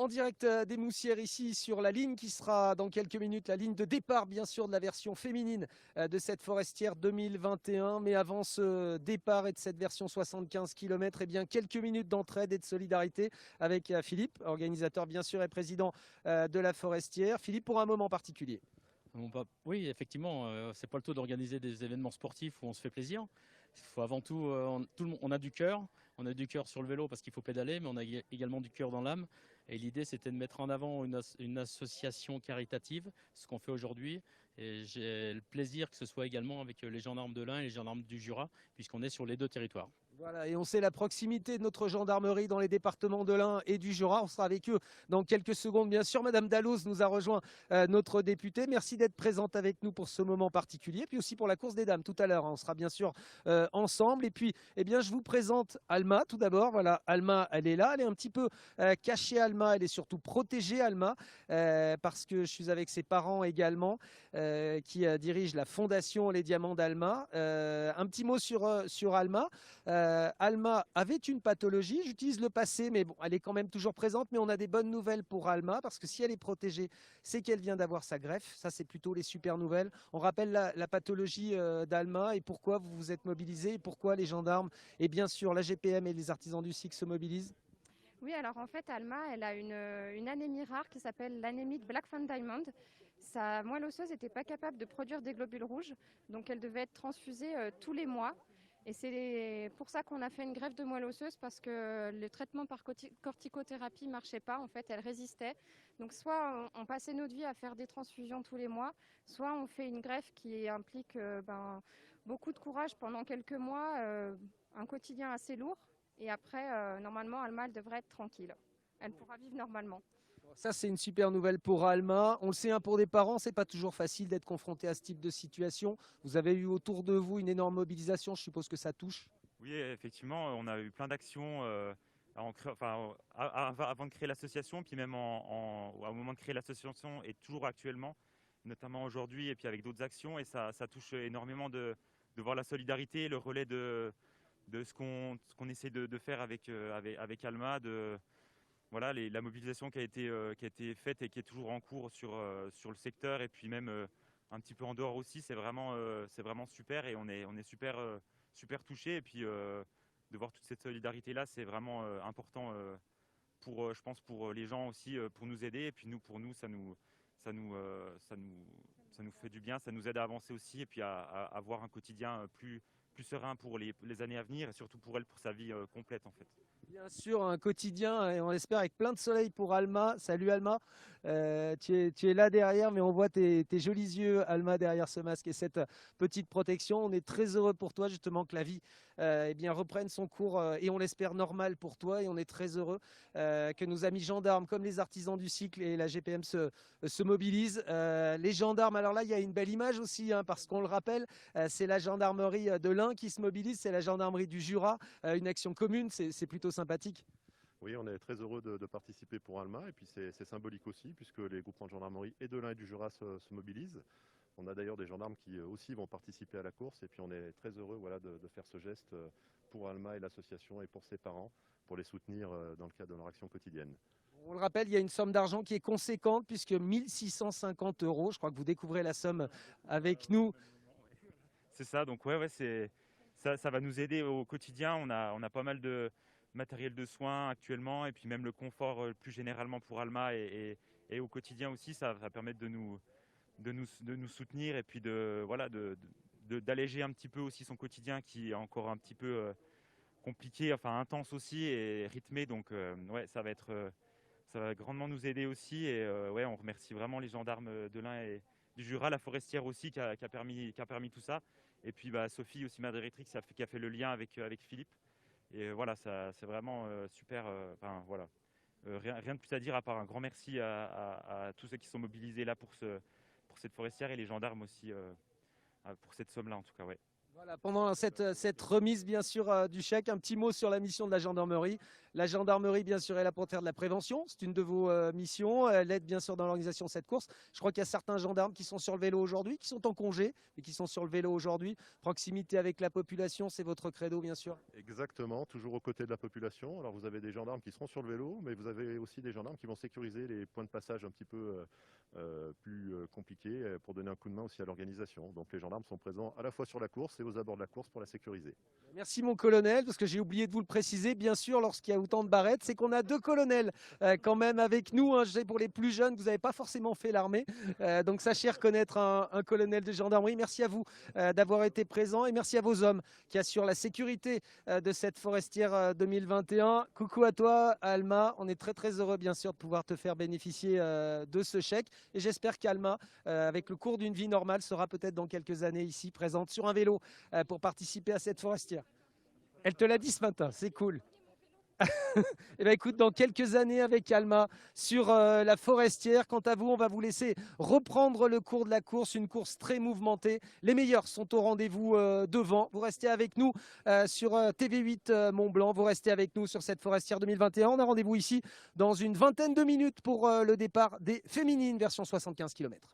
En direct des Moussières ici sur la ligne qui sera dans quelques minutes, la ligne de départ bien sûr de la version féminine de cette forestière 2021. Mais avant ce départ et de cette version 75 km, eh bien quelques minutes d'entraide et de solidarité avec Philippe, organisateur bien sûr et président de la forestière. Philippe, pour un moment particulier. Bon, bah, oui, effectivement, c'est pas le tout d'organiser des événements sportifs où on se fait plaisir. Il faut avant tout, on a du cœur. On a du cœur sur le vélo parce qu'il faut pédaler, mais on a également du cœur dans l'âme. Et l'idée, c'était de mettre en avant une association caritative, ce qu'on fait aujourd'hui. Et j'ai le plaisir que ce soit également avec les gendarmes de l'Ain et les gendarmes du Jura, puisqu'on est sur les deux territoires. Voilà, et on sait la proximité de notre gendarmerie dans les départements de l'Ain et du Jura. On sera avec eux dans quelques secondes, bien sûr. Madame Dalloz nous a rejoint, notre députée. Merci d'être présente avec nous pour ce moment particulier, puis aussi pour la course des dames tout à l'heure. On sera bien sûr ensemble. Et puis, eh bien, je vous présente Alma tout d'abord. Voilà, Alma, elle est là. Elle est un petit peu cachée, Alma. Elle est surtout protégée, Alma, parce que je suis avec ses parents également, qui dirigent la fondation Les Diamants d'Alma. Un petit mot sur Alma. Alma avait une pathologie, j'utilise le passé, mais bon, elle est quand même toujours présente, mais on a des bonnes nouvelles pour Alma, parce que si elle est protégée, c'est qu'elle vient d'avoir sa greffe, ça c'est plutôt les super nouvelles. On rappelle la pathologie d'Alma et pourquoi vous vous êtes mobilisés, et pourquoi les gendarmes, et bien sûr la GPM et les artisans du cycle se mobilisent. Oui, alors en fait, Alma, elle a une anémie rare qui s'appelle l'anémie de Black Fan Diamond. Sa moelle osseuse n'était pas capable de produire des globules rouges, donc elle devait être transfusée tous les mois. Et c'est pour ça qu'on a fait une greffe de moelle osseuse, parce que le traitement par corticothérapie ne marchait pas, en fait, elle résistait. Donc soit on passait notre vie à faire des transfusions tous les mois, soit on fait une greffe qui implique beaucoup de courage pendant quelques mois, un quotidien assez lourd. Et après, normalement, Alma, elle devrait être tranquille. Elle pourra vivre normalement. Ça, c'est une super nouvelle pour Alma. On le sait, hein, pour des parents, c'est pas toujours facile d'être confronté à ce type de situation. Vous avez eu autour de vous une énorme mobilisation, je suppose que ça touche. Oui, effectivement, on a eu plein d'actions avant de créer l'association, puis même au moment de créer l'association et toujours actuellement, notamment aujourd'hui, et puis avec d'autres actions. Et ça touche énormément de voir la solidarité, le relais de ce qu'on essaie de faire avec Alma, voilà, la mobilisation qui a été faite et qui est toujours en cours sur le secteur, et puis même un petit peu en dehors aussi. C'est vraiment super, et on est super touchés. Et puis de voir toute cette solidarité-là, c'est vraiment important je pense, pour les gens aussi, pour nous aider. Et puis pour nous, ça nous fait du bien, ça nous aide à avancer aussi, et puis à avoir un quotidien plus serein pour les années à venir, et surtout pour elle, pour sa vie complète en fait. Bien sûr, un quotidien, et on espère avec plein de soleil pour Alma. Salut Alma. Tu es là derrière, mais on voit tes jolis yeux, Alma, derrière ce masque et cette petite protection. On est très heureux pour toi, justement, que la vie eh bien, reprenne son cours, et on l'espère normal pour toi. Et on est très heureux que nos amis gendarmes, comme les artisans du cycle et la GPM, se mobilisent. Les gendarmes, alors là, il y a une belle image aussi, hein, parce qu'on le rappelle, c'est la gendarmerie de l'Ain qui se mobilise, c'est la gendarmerie du Jura, une action commune, c'est plutôt sympathique. Oui, on est très heureux de participer pour Alma, et puis c'est symbolique aussi puisque les groupements de gendarmerie et de l'Ain et du Jura se mobilisent. On a d'ailleurs des gendarmes qui aussi vont participer à la course, et puis on est très heureux, voilà, de faire ce geste pour Alma et l'association, et pour ses parents, pour les soutenir dans le cadre de leur action quotidienne. On le rappelle, il y a une somme d'argent qui est conséquente puisque 1650 euros, je crois que vous découvrez la somme avec nous. C'est ça, donc ouais, ça va nous aider au quotidien. On a pas mal de matériel de soins actuellement, et puis même le confort plus généralement pour Alma, et au quotidien aussi, ça va permettre de nous soutenir, et puis voilà, d'alléger un petit peu aussi son quotidien, qui est encore un petit peu compliqué, enfin intense aussi, et rythmé. Donc ouais, ça va grandement nous aider aussi. Et ouais, on remercie vraiment les gendarmes de l'Ain et du Jura, la forestière aussi, qui a permis tout ça. Et puis Sophie aussi, ma directrice, qui a fait le lien avec Philippe. Et voilà, ça c'est vraiment super. Enfin voilà. Rien de plus à dire, à part un grand merci à tous ceux qui sont mobilisés là pour cette forestière, et les gendarmes aussi pour cette somme-là, en tout cas. Ouais. Voilà, pendant cette remise, bien sûr, du chèque, un petit mot sur la mission de la gendarmerie. La gendarmerie, bien sûr, est là pour faire de la prévention. C'est une de vos missions. Elle aide, bien sûr, dans l'organisation de cette course. Je crois qu'il y a certains gendarmes qui sont sur le vélo aujourd'hui, qui sont en congé, mais qui sont sur le vélo aujourd'hui. Proximité avec la population, c'est votre credo, bien sûr. Exactement, toujours aux côtés de la population. Alors vous avez des gendarmes qui seront sur le vélo, mais vous avez aussi des gendarmes qui vont sécuriser les points de passage un petit peu plus compliqués pour donner un coup de main aussi à l'organisation. Donc les gendarmes sont présents à la fois sur la course et aux abords de la course pour la sécuriser. Merci mon colonel, parce que j'ai oublié de vous le préciser, bien sûr, lorsqu'il y a autant de barrettes, c'est qu'on a 2 colonels quand même avec nous. Hein. Je sais pour les plus jeunes, vous n'avez pas forcément fait l'armée, donc sachez reconnaître un colonel de gendarmerie. Merci à vous d'avoir été présent et merci à vos hommes qui assurent la sécurité de cette forestière 2021. Coucou à toi Alma, on est très très heureux bien sûr de pouvoir te faire bénéficier de ce chèque et j'espère qu'Alma, avec le cours d'une vie normale, sera peut-être dans quelques années ici présente sur un vélo pour participer à cette forestière. Elle te l'a dit ce matin, c'est cool. Eh bien, écoute, dans quelques années avec Alma sur la forestière. Quant à vous, on va vous laisser reprendre le cours de la course, une course très mouvementée. Les meilleurs sont au rendez-vous devant. Vous restez avec nous sur TV8 Mont-Blanc. Vous restez avec nous sur cette forestière 2021. On a rendez-vous ici dans une vingtaine de minutes pour le départ des féminines version 75 km.